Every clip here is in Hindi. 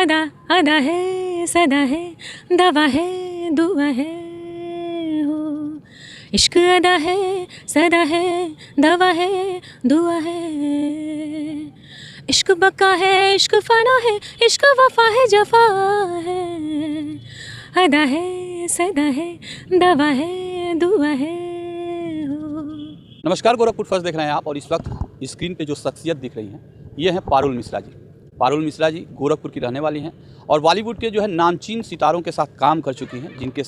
अदा अदा है सदा है दवा है दुआ है हो। इश्क अदा है सदा है दवा है दुआ है। इश्क बका है इश्क फना है इश्क वफा है जफा है। अदा है सदा है दवा है दुआ है हो। नमस्कार, गोरखपुर फर्स्ट देख रहे हैं आप और इस वक्त स्क्रीन पे जो शख्सियत दिख रही हैं ये हैं पारुल मिश्रा जी। पारुल मिश्रा जी गोरखपुर की रहने वाली हैं और बॉलीवुड के जो है नामचीन सितारों के साथ काम कर चुकी हैं, जिनके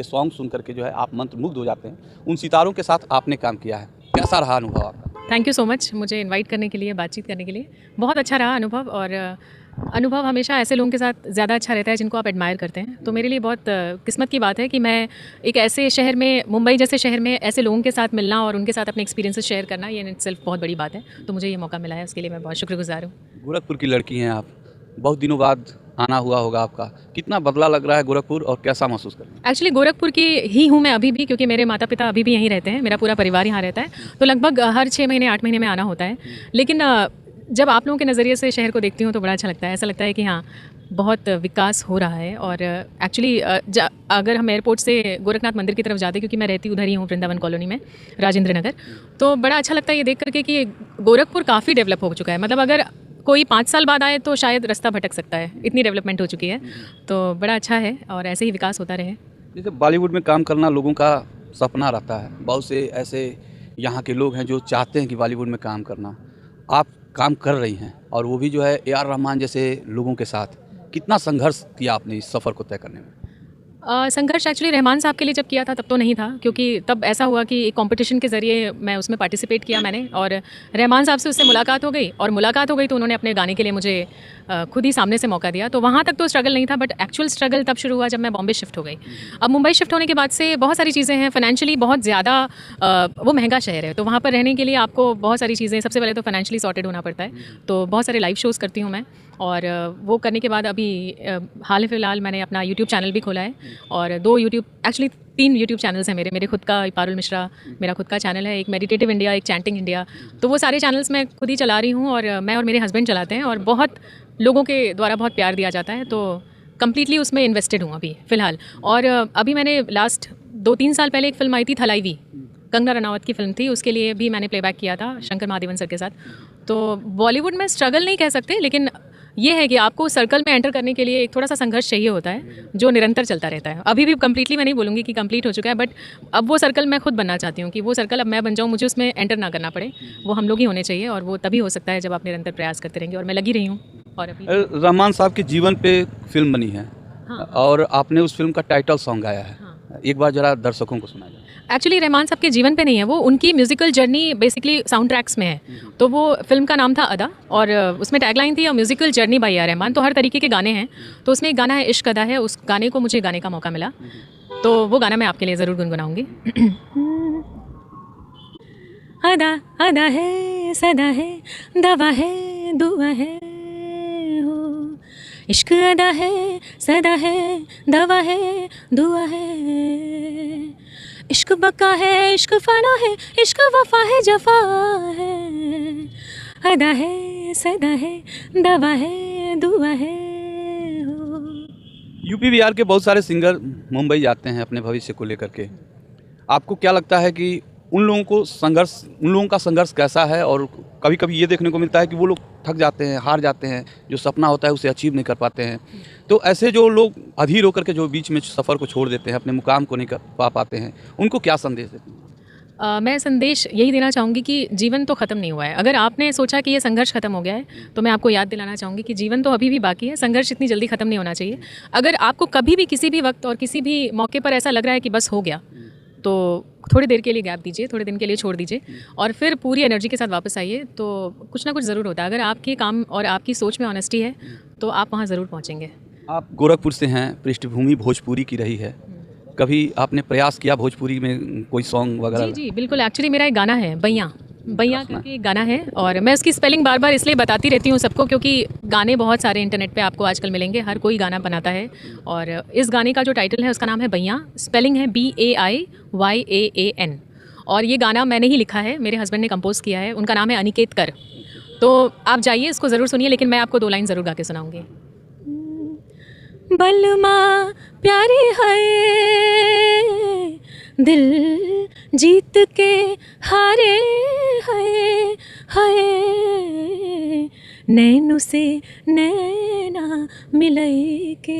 सॉन्ग सुन करके जो है आप मंत्रमुग्ध हो जाते हैं। उन सितारों के साथ आपने काम किया है, कैसा रहा अनुभव आपका? थैंक यू सो मच मुझे इनवाइट करने के लिए, बातचीत करने के लिए। बहुत अच्छा रहा अनुभव, और अनुभव हमेशा ऐसे लोगों के साथ ज़्यादा अच्छा रहता है जिनको आप एडमायर करते हैं। तो मेरे लिए बहुत किस्मत की बात है कि मैं एक ऐसे शहर में, मुंबई जैसे शहर में ऐसे लोगों के साथ मिलना और उनके साथ अपने एक्सपीरियंसेस शेयर करना, ये इन इटसेल्फ बहुत बड़ी बात है। तो मुझे ये मौका मिला है, उसके लिए मैं बहुत शुक्रगुजार हूँ। गोरखपुर की लड़की हैं आप, बहुत दिनों बाद आना हुआ होगा आपका, कितना बदला लग रहा है गोरखपुर और कैसा महसूस कर रहे हैं? एक्चुअली गोरखपुर की ही हूँ मैं अभी भी, क्योंकि मेरे माता पिता अभी भी यहीं रहते हैं, मेरा पूरा परिवार यहाँ रहता है। तो लगभग हर 6 महीने 8 महीने में आना होता है। लेकिन जब आप लोगों के नज़रिए से शहर को देखती हूँ तो बड़ा अच्छा लगता है। ऐसा लगता है कि हाँ, बहुत विकास हो रहा है। और एक्चुअली अगर हम एयरपोर्ट से गोरखनाथ मंदिर की तरफ जाते, क्योंकि मैं रहती उधर ही हूँ, वृंदावन कॉलोनी में, राजेंद्र नगर, तो बड़ा अच्छा लगता है ये देख करके कि गोरखपुर काफ़ी डेवलप हो चुका है। मतलब अगर कोई 5 साल बाद आए तो शायद रास्ता भटक सकता है, इतनी डेवलपमेंट हो चुकी है। तो बड़ा अच्छा है और ऐसे ही विकास होता रहे। जैसे बॉलीवुड में काम करना लोगों का सपना रहता है, बहुत से ऐसे यहाँ के लोग हैं जो चाहते हैं कि बॉलीवुड में काम करना। आप काम कर रही हैं और वो भी जो है ए आर रहमान जैसे लोगों के साथ। कितना संघर्ष किया आपने इस सफ़र को तय करने में? संघर्ष एक्चुअली रहमान साहब के लिए जब किया था तब तो नहीं था, क्योंकि तब ऐसा हुआ कि एक कंपटीशन के ज़रिए मैं उसमें पार्टिसिपेट किया मैंने, और रहमान साहब से उससे मुलाकात हो गई तो उन्होंने अपने गाने के लिए मुझे खुद ही सामने से मौका दिया। तो वहाँ तक तो स्ट्रगल नहीं था, बट एक्चुअल स्ट्रगल तब शुरू हुआ जब मैं बॉम्बे शिफ्ट हो गई। अब मुंबई शिफ्ट होने के बाद से बहुत सारी चीज़ें हैं, फाइनेंशियली बहुत ज़्यादा वो महंगा शहर है, तो वहाँ पर रहने के लिए आपको बहुत सारी चीज़ें, सबसे पहले तो फाइनेंशियली सॉर्टेड होना पड़ता है। तो बहुत सारे लाइव शोज़ करती हूँ मैं, और वो करने के बाद अभी हाल फिलहाल मैंने अपना यूट्यूब चैनल भी खोला है, और 3 यूट्यूब चैनल्स हैं मेरे खुद का, पारुल मिश्रा मेरा खुद का चैनल है, एक मेडिटेटिव इंडिया, एक चैंटिंग इंडिया। तो वो सारे चैनल्स मैं खुद ही चला रही हूँ, और मैं और मेरे हस्बैंड चलाते हैं, और बहुत लोगों के द्वारा बहुत प्यार दिया जाता है। तो कम्प्लीटली उसमें इन्वेस्टेड हूँ अभी फ़िलहाल। और अभी मैंने लास्ट 2-3 साल पहले एक फ़िल्म आई थी थलाईवी, कंगना रनावत की फ़िल्म थी, उसके लिए भी मैंने प्लेबैक किया था शंकर महादेवन सर के साथ। तो बॉलीवुड में स्ट्रगल नहीं कह सकते, लेकिन ये है कि आपको सर्कल में एंटर करने के लिए एक थोड़ा सा संघर्ष चाहिए होता है, जो निरंतर चलता रहता है। अभी भी कम्प्लीटली मैं नहीं बोलूँगी कि कंप्लीट हो चुका है, बट अब वो सर्कल मैं खुद बनना चाहती हूँ कि वो सर्कल अब मैं बन जाऊँ, मुझे उसमें एंटर ना करना पड़े। वो हम लोग ही होने चाहिए, और वो तभी हो सकता है जब आप निरंतर प्रयास करते रहेंगे, और मैं लगी रही हूँ। और अभी रहमान साहब के जीवन पे फिल्म बनी है। हाँ। और आपने उस फिल्म का टाइटल सॉन्ग गाया है। हाँ। एक बार जरा दर्शकों को सुनाइए। एक्चुअली रहमान साहब के जीवन पे नहीं है, वो उनकी musical journey basically sound tracks में है। तो वो फिल्म का नाम था अदा, और उसमें टैगलाइन थी musical journey by A R Rahman. तो हर तरीके के गाने हैं, तो उसमें एक गाना है इश्क अदा है, उस गाने को मुझे गाने का मौका मिला, तो वो गाना मैं आपके लिए ज़रूर गुनगुनाऊंगी। अदा अदा है सदा है दवा है दुआ है हो। इश्क अदा है सदा है दवा है दुआ है। इश्क बका है इश्क फना है इश्क वफा है जफा है। अदा है सदा है दवा है दुआ है हो। यूपी बिहार के बहुत सारे सिंगर मुंबई जाते हैं अपने भविष्य को लेकर के। आपको क्या लगता है कि उन लोगों का संघर्ष कैसा है? और कभी कभी ये देखने को मिलता है कि वो लोग थक जाते हैं, हार जाते हैं, जो सपना होता है उसे अचीव नहीं कर पाते हैं। तो ऐसे जो लोग अधीर होकर के जो बीच में सफ़र को छोड़ देते हैं, अपने मुकाम को नहीं कर पाते हैं, उनको क्या संदेश देते हैं? मैं संदेश यही देना चाहूँगी कि जीवन तो ख़त्म नहीं हुआ है। अगर आपने सोचा कि ये संघर्ष ख़त्म हो गया है, तो मैं आपको याद दिलाना चाहूँगी कि जीवन तो अभी भी बाकी है। संघर्ष इतनी जल्दी ख़त्म नहीं होना चाहिए। अगर आपको कभी भी किसी भी वक्त और किसी भी मौके पर ऐसा लग रहा है कि बस हो गया, तो थोड़ी देर के लिए गैप दीजिए, थोड़े दिन के लिए छोड़ दीजिए, और फिर पूरी एनर्जी के साथ वापस आइए। तो कुछ ना कुछ ज़रूर होता है। अगर आपके काम और आपकी सोच में ऑनेस्टी है तो आप वहाँ ज़रूर पहुँचेंगे। आप गोरखपुर से हैं, पृष्ठभूमि भोजपुरी की रही है, कभी आपने प्रयास किया भोजपुरी में कोई सॉन्ग वगैरह? जी जी बिल्कुल। एक्चुअली मेरा एक गाना है बैया करके एक गाना है, और मैं उसकी स्पेलिंग बार बार इसलिए बताती रहती हूँ सबको, क्योंकि गाने बहुत सारे इंटरनेट पे आपको आजकल मिलेंगे, हर कोई गाना बनाता है। और इस गाने का जो टाइटल है उसका नाम है बैया, स्पेलिंग है BAIYAAN। और ये गाना मैंने ही लिखा है, मेरे हस्बैंड ने कंपोज किया है, उनका नाम है अनिकेत कर। तो आप जाइए, इसको ज़रूर सुनिए, लेकिन मैं आपको 2 लाइन ज़रूर गा के सुनाऊँगी। बलमा प्यारी है दिल जीत के हारे है नैनों से नैना मिलई के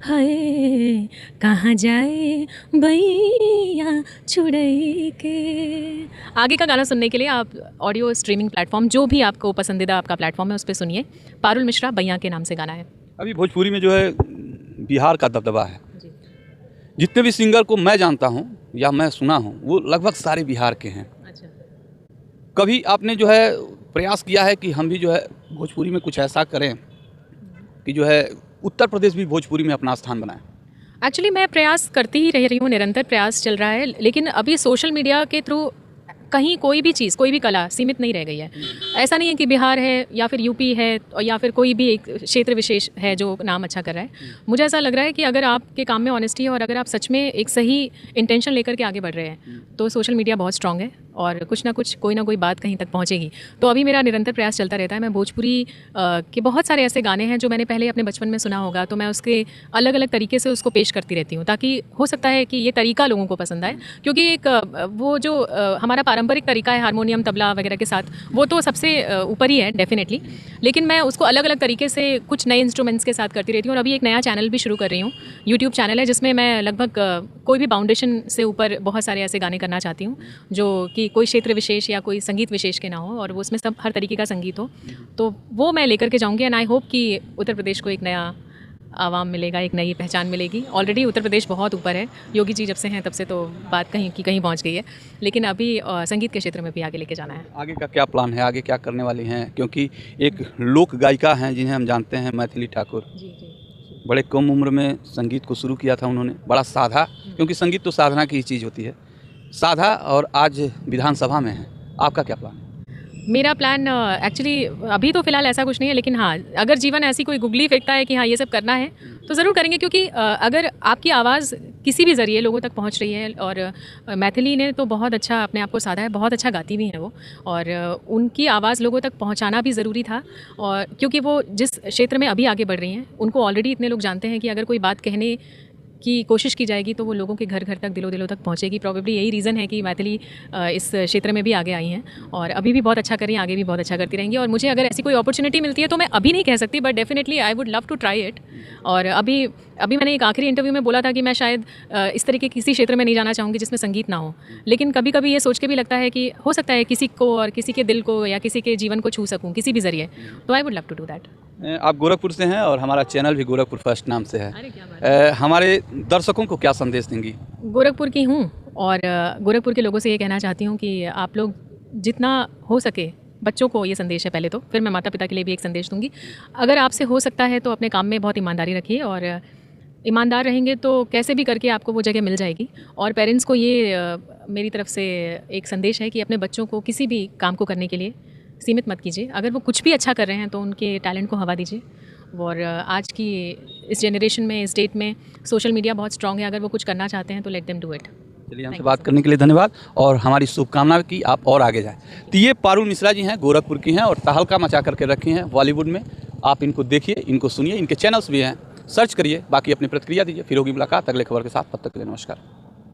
है कहाँ जाए बैया छुड़ई के। आगे का गाना सुनने के लिए आप ऑडियो स्ट्रीमिंग प्लेटफॉर्म जो भी आपको पसंदीदा आपका प्लेटफॉर्म है उस पर सुनिए। पारुल मिश्रा बैया के नाम से गाना है। अभी भोजपुरी में जो है बिहार का दबदबा है। जितने भी सिंगर को मैं जानता हूँ या मैं सुना हूँ वो लगभग सारे बिहार के हैं। अच्छा, कभी आपने जो है प्रयास किया है कि हम भी जो है भोजपुरी में कुछ ऐसा करें कि जो है उत्तर प्रदेश भी भोजपुरी में अपना स्थान बनाए? एक्चुअली मैं प्रयास करती ही रह रही हूँ, निरंतर प्रयास चल रहा है, लेकिन अभी सोशल मीडिया के थ्रू कहीं कोई भी चीज़, कोई भी कला सीमित नहीं रह गई है। ऐसा नहीं है कि बिहार है या फिर यूपी है या फिर कोई भी एक क्षेत्र विशेष है जो नाम अच्छा कर रहा है। मुझे ऐसा लग रहा है कि अगर आपके काम में ऑनेस्टी है और अगर आप सच में एक सही इंटेंशन लेकर के आगे बढ़ रहे हैं तो सोशल मीडिया बहुत स्ट्रांग है और कुछ ना कुछ, कोई ना कोई बात कहीं तक पहुंचेगी। तो अभी मेरा निरंतर प्रयास चलता रहता है। मैं भोजपुरी के बहुत सारे ऐसे गाने हैं जो मैंने पहले अपने बचपन में सुना होगा, तो मैं उसके अलग अलग तरीके से उसको पेश करती रहती हूँ ताकि हो सकता है कि ये तरीका लोगों को पसंद आए। क्योंकि एक वो जो हमारा पारंपरिक तरीका है हारमोनियम तबला वगैरह के साथ, वो तो सबसे ऊपर ही है डेफिनेटली, लेकिन मैं उसको अलग अलग तरीके से कुछ नए इंस्ट्रूमेंट्स के साथ करती रहती हूँ। और अभी एक नया चैनल भी शुरू कर रही हूँ, यूट्यूब चैनल है जिसमें मैं लगभग कोई भी बाउंडेशन से ऊपर बहुत सारे ऐसे गाने करना चाहती हूँ जो कि कोई क्षेत्र विशेष या कोई संगीत विशेष के ना हो और वो उसमें सब हर तरीके का संगीत हो। तो वो मैं लेकर के जाऊँगी एंड आई होप कि उत्तर प्रदेश को एक नया आवाम मिलेगा, एक नई पहचान मिलेगी। ऑलरेडी उत्तर प्रदेश बहुत ऊपर है, योगी जी जब से हैं तब से तो बात कहीं की कहीं पहुंच गई है, लेकिन अभी संगीत के क्षेत्र में भी आगे लेके जाना है। आगे का क्या प्लान है, आगे क्या करने वाली हैं? क्योंकि एक लोक गायिका हैं जिन्हें हम जानते हैं, मैथिली ठाकुर। बड़े कम उम्र में संगीत को शुरू किया था उन्होंने, बड़ा साधा, क्योंकि संगीत तो साधना की ही चीज़ होती है, साधा, और आज विधानसभा में है। आपका क्या प्लान है? मेरा प्लान एक्चुअली अभी तो फ़िलहाल ऐसा कुछ नहीं है, लेकिन हाँ, अगर जीवन ऐसी कोई गुगली फेंकता है कि हाँ ये सब करना है तो ज़रूर करेंगे। क्योंकि अगर आपकी आवाज़ किसी भी ज़रिए लोगों तक पहुंच रही है, और मैथिली ने तो बहुत अच्छा अपने आप को साधा है, बहुत अच्छा गाती भी हैं वो, और उनकी आवाज़ लोगों तक पहुंचाना भी ज़रूरी था। और क्योंकि वो जिस क्षेत्र में अभी आगे बढ़ रही हैं उनको ऑलरेडी इतने लोग जानते हैं कि अगर कोई बात कहने की कोशिश की जाएगी तो वो लोगों के घर घर तक, दिलों दिलों तक पहुंचेगी। प्रॉबेबली यही रीज़न है कि मैथिली इस क्षेत्र में भी आगे आई हैं और अभी भी बहुत अच्छा कर रही हैं, आगे भी बहुत अच्छा करती रहेंगी। और मुझे अगर ऐसी कोई अपॉर्चुनिटी मिलती है तो मैं अभी नहीं कह सकती, but definitely I would love to try it. और अभी मैंने एक आखिरी इंटरव्यू में बोला था कि मैं शायद इस तरह के किसी क्षेत्र में नहीं जाना चाहूँगी जिसमें संगीत ना हो, लेकिन कभी कभी ये सोच के भी लगता है कि हो सकता है किसी को और किसी के दिल को या किसी के जीवन को छू सकूँ किसी भी ज़रिए, तो I would love to do that. आप गोरखपुर से हैं और हमारा चैनल भी गोरखपुर फर्स्ट नाम से है। अरे क्या बात है। हमारे दर्शकों को क्या संदेश देंगी? गोरखपुर की हूँ और गोरखपुर के लोगों से ये कहना चाहती हूँ कि आप लोग जितना हो सके, बच्चों को ये संदेश है पहले तो, फिर मैं माता पिता के लिए भी एक संदेश दूँगी। अगर आपसे हो सकता है तो अपने काम में बहुत ईमानदारी रखिए, और ईमानदार रहेंगे तो कैसे भी करके आपको वो जगह मिल जाएगी। और पेरेंट्स को ये मेरी तरफ से एक संदेश है कि अपने बच्चों को किसी भी काम को करने के लिए सीमित मत कीजिए। अगर वो कुछ भी अच्छा कर रहे हैं तो उनके टैलेंट को हवा दीजिए। और आज की इस जनरेशन में, इस डेट में सोशल मीडिया बहुत स्ट्रांग है, अगर वो कुछ करना चाहते हैं तो लेट देम डू इट। चलिए, हमसे बात करने के लिए धन्यवाद और हमारी शुभकामना कि आप और आगे जाएं। तो ये पारुल मिश्रा जी हैं, गोरखपुर की हैं और तहलका मचा करके रखी हैं बॉलीवुड में। आप इनको देखिए, इनको सुनिए, इनके चैनल्स भी हैं, सर्च करिए, बाकी अपनी प्रतिक्रिया दीजिए। फिर होगी मुलाकात अगले खबर के साथ, तब तक के लिए नमस्कार।